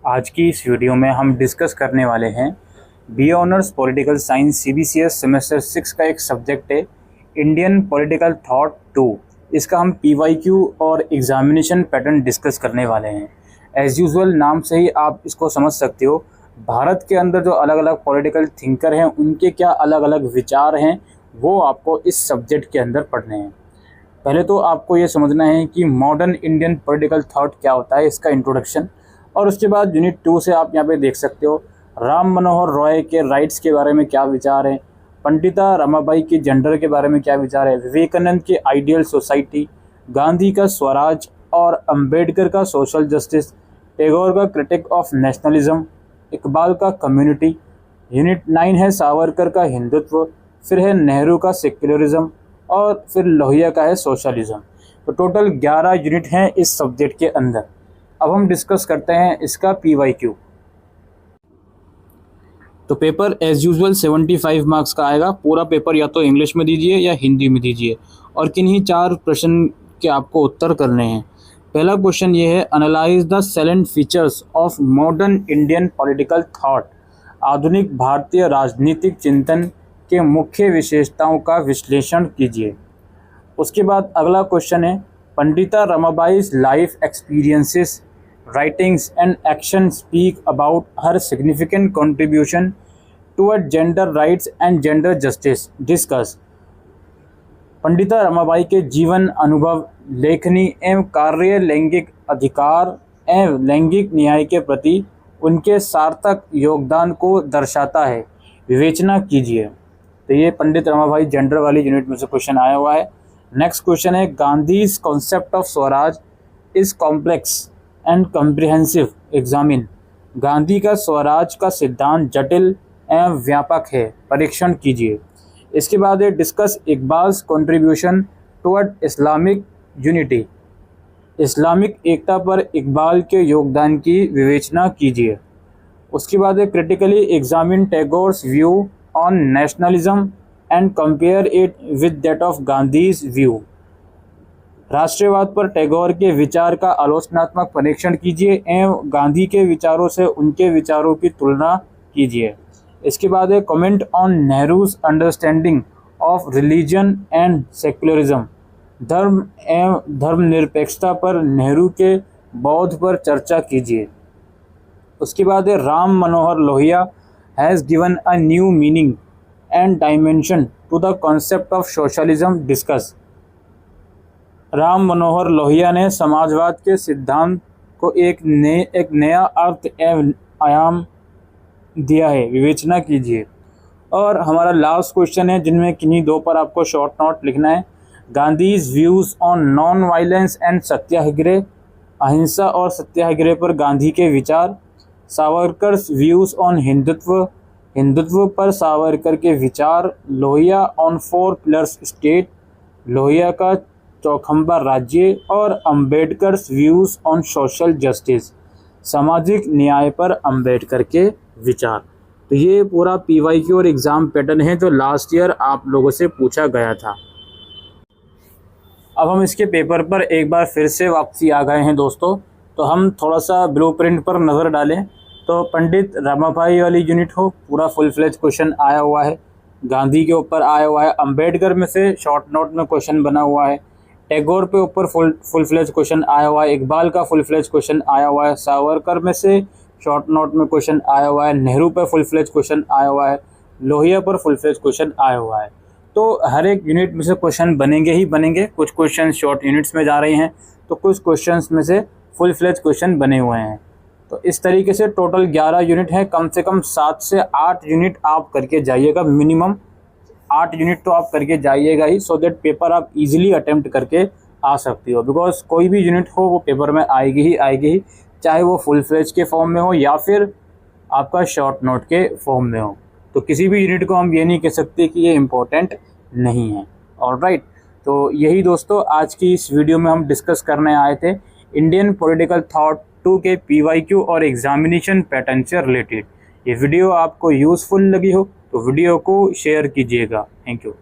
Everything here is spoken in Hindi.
आज की इस वीडियो में हम डिस्कस करने वाले हैं B honours political science CBCS semester 6 का एक सब्जेक्ट है इंडियन पॉलिटिकल थॉट 2। इसका हम पीवाईक्यू और एग्जामिनेशन पैटर्न डिस्कस करने वाले हैं। एज़ यूजुअल नाम से ही आप इसको समझ सकते हो, भारत के अंदर जो अलग अलग पॉलिटिकल थिंकर हैं उनके क्या अलग अलग विचार हैं वो आपको इस सब्जेक्ट के अंदर पढ़ने हैं। पहले तो आपको ये समझना है कि मॉडर्न इंडियन पॉलिटिकल थॉट क्या होता है, इसका इंट्रोडक्शन, और उसके बाद यूनिट 2 से आप यहाँ पे देख सकते हो राम मनोहर रॉय के राइट्स के बारे में क्या विचार है, पंडिता रमाबाई के जेंडर के बारे में क्या विचार है, विवेकानंद के आइडियल सोसाइटी, गांधी का स्वराज और अंबेडकर का सोशल जस्टिस, टैगोर का क्रिटिक ऑफ नेशनलिज्म, इकबाल का कम्युनिटी। यूनिट 9 है सावरकर का हिंदुत्व, फिर है नेहरू का सेक्युलरिज्म और फिर लोहिया का है सोशलिज्म। तो टोटल 11 यूनिट हैं इस सब्जेक्ट के अंदर। अब हम डिस्कस करते हैं इसका पीवाईक्यू। तो पेपर एज यूजुअल 75 मार्क्स का आएगा। पूरा पेपर या तो इंग्लिश में दीजिए या हिंदी में दीजिए और किन्हीं 4 प्रश्न के आपको उत्तर करने हैं। पहला क्वेश्चन ये है, analyse the salient features of modern Indian political thought. आधुनिक भारतीय राजनीतिक चिंतन के मुख्य विशेषताओं का विश्लेषण कीजिए। उसके बाद अगला क्वेश्चन है, Pandita Ramabai's life experiences, writings and action speak about her significant contribution toward gender rights and gender justice. Discuss. Pandita Ramabai के जीवन, अनुभव, लेखनी एवं कार्य लैंगिक अधिकार एवं लैंगिक न्याय के प्रति उनके सार्थक योगदान को दर्शाता है, विवेचना कीजिए। तो ये पंडित रमाबाई जेंडर वाली यूनिट में से क्वेश्चन आया हुआ है। नेक्स्ट क्वेश्चन है, Gandhi's concept of Swaraj is complex and comprehensive, examine. Gandhi का स्वराज का सिद्धांत जटिल एवं व्यापक है, परीक्षण कीजिए। इसके बाद है, discuss Iqbal's contribution toward Islamic unity. Islamic एकता पर इकबाल के योगदान की विवेचना कीजिए। उसके बाद है, critically examine Tagore's view on nationalism and compare it with that of Gandhi's view. राष्ट्रवाद पर टैगोर के विचार का आलोचनात्मक परीक्षण कीजिए एवं गांधी के विचारों से उनके विचारों की तुलना कीजिए। इसके बाद है, comment on Nehru's understanding of religion and secularism. धर्म एवं धर्मनिरपेक्षता पर नेहरू के बौद्ध पर चर्चा कीजिए। उसके बाद है, Ram Manohar Lohia has given a new meaning and dimension to the concept of socialism. Discuss. Ram Manohar Lohia ने समाजवाद के सिद्धांत को एक नया अर्थ एवं आयाम दिया है, विवेचना कीजिए। और हमारा लास्ट क्वेश्चन है जिनमें किन्हीं 2 पर आपको शॉर्ट नोट लिखना है। Gandhi's views on non violence and satyagraha, अहिंसा और सत्याग्रह पर गांधी के विचार। सावरकर्स व्यूज़ ऑन हिंदुत्व, हिंदुत्व पर सावरकर के विचार। Lohia on 4 pillars state, Lohia का चौखंबा राज्य। और Ambedkar's views on social justice, सामाजिक न्याय पर अंबेडकर के विचार। तो ये पूरा पीवाईक्यू और एग्ज़ाम पैटर्न है जो लास्ट ईयर आप लोगों से पूछा गया था। अब हम इसके पेपर पर एक बार फिर से वापसी आ गए हैं दोस्तों, तो हम थोड़ा सा ब्लूप्रिंट पर नज़र डालें। तो पंडित रमाबाई वाली यूनिट हो, पूरा फुल फ्लेज क्वेश्चन आया हुआ है, गांधी के ऊपर आया हुआ है, अंबेडकर में से शॉर्ट नोट में क्वेश्चन बना हुआ है, टैगोर पे ऊपर फुल फ्लेज क्वेश्चन आया हुआ है, इकबाल का फुल फ्लेज क्वेश्चन आया हुआ है, सावरकर में से शॉर्ट नोट में क्वेश्चन आया हुआ है, नेहरू पर फुल फ्लेज क्वेश्चन आया हुआ है, लोहिया पर फुल फ्लेज क्वेश्चन आया हुआ है। तो हर एक यूनिट में से क्वेश्चन बनेंगे ही बनेंगे। कुछ क्वेश्चन शॉर्ट यूनिट्स में जा रहे हैं तो कुछ क्वेश्चन में से फुल फ्लेज क्वेश्चन बने हुए हैं। तो इस तरीके से टोटल 11 यूनिट है। कम से कम 7 से 8 यूनिट आप करके जाइएगा, मिनिमम 8 यूनिट तो आप करके जाइएगा ही, सो दैट पेपर आप इजीली अटेम्प्ट करके आ सकती हो। बिकॉज कोई भी यूनिट हो वो पेपर में आएगी ही, चाहे वो फुल फ्लेज के फॉर्म में हो या फिर आपका शॉर्ट नोट के फॉर्म में हो। तो किसी भी यूनिट को हम ये नहीं कह सकते कि ये इम्पोर्टेंट नहीं है। ऑलराइट, तो यही दोस्तों आज की इस वीडियो में हम डिस्कस करने आए थे इंडियन पॉलिटिकल थॉट 2 के पीवाईक्यू और एग्जामिनेशन पैटर्न से रिलेटेड। ये वीडियो आपको यूज़फुल लगी हो तो वीडियो को शेयर कीजिएगा। Thank you.